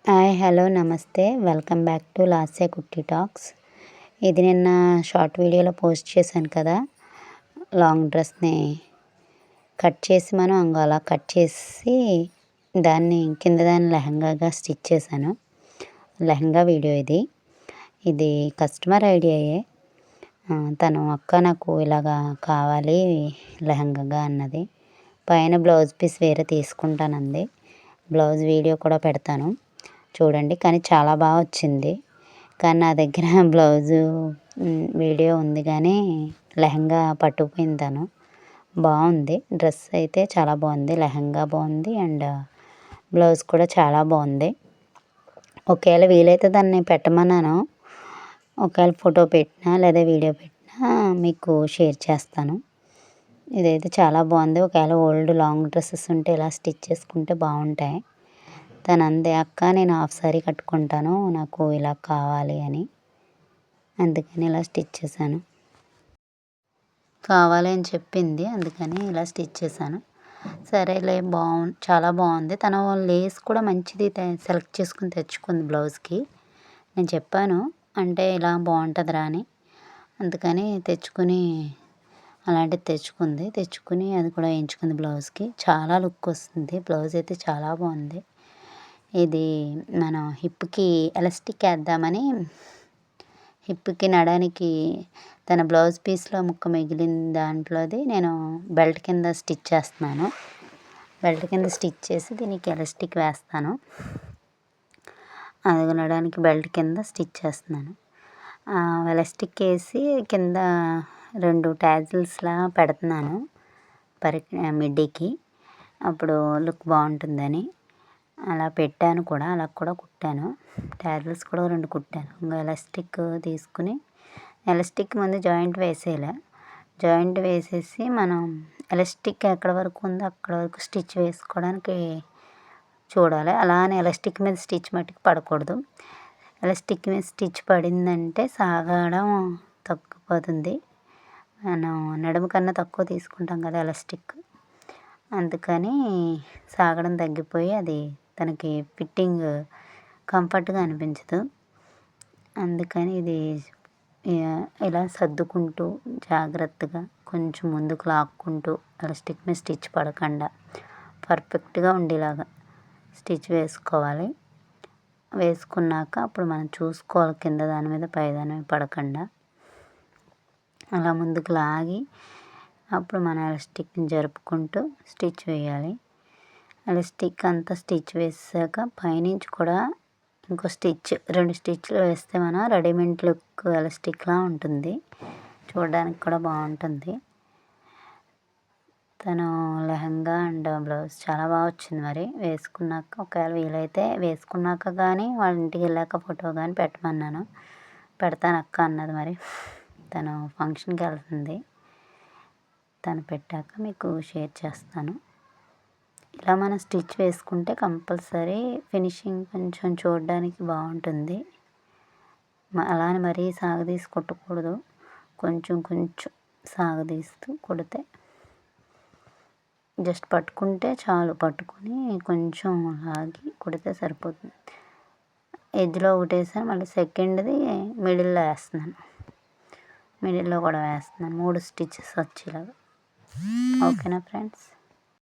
Hi hello నమస్తే welcome back to Lasya కుట్టి talks. ఇది నిన్న షార్ట్ వీడియోలో పోస్ట్ చేశాను కదా, లాంగ్ డ్రెస్ని కట్ చేసి అలా కట్ చేసి దాన్ని దాన్ని లెహంగాగా స్టిచ్ చేశాను. లెహంగా వీడియో ఇది కస్టమర్ ఐడియాయే. తను అక్క నాకు ఇలాగా కావాలి లెహంగాగా అన్నది. పైన బ్లౌజ్ పీస్ వేరే తీసుకుంటానంది. బ్లౌజ్ వీడియో కూడా పెడతాను చూడండి. కానీ చాలా బాగా వచ్చింది. కానీ నా దగ్గర బ్లౌజు వీడియో ఉంది కానీ లెహంగా పట్టుకుపోయింది తను. బాగుంది, డ్రెస్ అయితే చాలా బాగుంది, లెహంగా బాగుంది అండ్ బ్లౌజ్ కూడా చాలా బాగుంది. ఒకవేళ వీలైతే దాన్ని పెట్టమన్నాను. ఒకవేళ ఫోటో పెట్టినా లేదా వీడియో పెట్టినా మీకు షేర్ చేస్తాను. ఇదైతే చాలా బాగుంది. ఒకవేళ ఓల్డ్ లాంగ్ డ్రెస్సెస్ ఉంటే ఇలా స్టిచ్ చేసుకుంటే బాగుంటాయి. తను అంది, అక్క నేను హాఫ్ సారీ కట్టుకుంటాను, నాకు ఇలా కావాలి అని. అందుకని ఇలా స్టిచ్ చేశాను. కావాలి అని చెప్పింది, అందుకని ఇలా స్టిచ్ చేశాను. సరేలే చాలా బాగుంది. తను లేస్ కూడా మంచిది సెలెక్ట్ చేసుకుని తెచ్చుకుంది బ్లౌజ్కి. నేను చెప్పాను అంటే ఇలా బాగుంటుందిరా అని. అందుకని అలాంటిది తెచ్చుకుని అది కూడా వేయించుకుంది బ్లౌజ్కి. చాలా లుక్ వస్తుంది. బ్లౌజ్ అయితే చాలా బాగుంది. ఇది మనం హిప్కి ఎలాస్టిక్ వేద్దామని హిప్కి నడానికి తన బ్లౌజ్ పీస్లో ముక్క మిగిలిన దాంట్లోది నేను బెల్ట్ కింద స్టిచ్ చేస్తున్నాను. బెల్ట్ కింద స్టిచ్ చేసి దీనికి ఎలాస్టిక్ వేస్తాను. అది నడానికి బెల్ట్ కింద స్టిచ్ చేస్తున్నాను. ఎలాస్టిక్ వేసి కింద 2 ట్యాజిల్స్లా పెడుతున్నాను మిడ్డీకి. అప్పుడు లుక్ బాగుంటుందని అలా పెట్టాను కూడా. అలా కూడా కుట్టాను. ట్యాజిల్స్ కూడా 2 కుట్టాను. ఇంకా ఎలాస్టిక్ తీసుకుని ఎలాస్టిక్ ముందు జాయింట్ వేసేసి మనం ఎలాస్టిక్ ఎక్కడ వరకు ఉందో అక్కడ వరకు స్టిచ్ వేసుకోవడానికి చూడాలి. అలానే ఎలాస్టిక్ మీద స్టిచ్ మట్టుకు పడకూడదు. ఎలాస్టిక్ మీద స్టిచ్ పడిందంటే సాగడం తగ్గిపోతుంది. మనం నడుము కన్నా తక్కువ తీసుకుంటాం కదా ఎలాస్టిక్. అందుకని సాగడం తగ్గిపోయి అది తనకి ఫిట్టింగ్ కంఫర్ట్గా అనిపించదు. అందుకని ఇది ఇలా సర్దుకుంటూ జాగ్రత్తగా కొంచెం ముందుకు లాక్కుంటూ ఎలాస్టిక్ మీద స్టిచ్ పడకుండా పర్ఫెక్ట్గా ఉండేలాగా స్టిచ్ వేసుకోవాలి. వేసుకున్నాక అప్పుడు మనం చూసుకోవాలి కింద దాని మీద పై దాని మీద పడకుండా. అలా ముందుకు లాగి అప్పుడు మనం ఎలాస్టిక్ని జరుపుకుంటూ స్టిచ్ వేయాలి. ఎలాస్టిక్ అంతా స్టిచ్ వేసాక పైనుంచి కూడా ఇంకో 2 స్టిచ్లు వేస్తే మనం రెడీమేడ్ లుక్ ఎలాస్టిక్లా ఉంటుంది. చూడడానికి కూడా బాగుంటుంది. తను లెహంగా అండ్ బ్లౌజ్ చాలా బాగా వచ్చింది. మరి వేసుకున్నాక ఒకవేళ వీలైతే వేసుకున్నాక కానీ వాళ్ళ ఇంటికి వెళ్ళాక ఫోటో కానీ పెట్టమన్నాను. పెడతాను అక్క అన్నది. మరి తను ఫంక్షన్కి వెళ్తుంది. తను పెట్టాక మీకు షేర్ చేస్తాను. ఇలా మనం స్టిచ్ వేసుకుంటే కంపల్సరీ ఫినిషింగ్ కొంచెం చూడడానికి బాగుంటుంది. అలానే మరీ సాగదీసి కుట్టకూడదు. కొంచెం సాగదీస్తూ కుడితే జస్ట్ పట్టుకుంటే చాలు. పట్టుకొని కొంచెం లాగి కుడితే సరిపోతుంది. ఎడ్జ్లో ఒకటేసారి మళ్ళీ సెకండ్ది మిడిల్లో వేస్తున్నాను. మిడిల్లో కూడా వేస్తున్నాను. 3 స్టిచెస్ వచ్చేలాగా. ఓకేనా ఫ్రెండ్స్?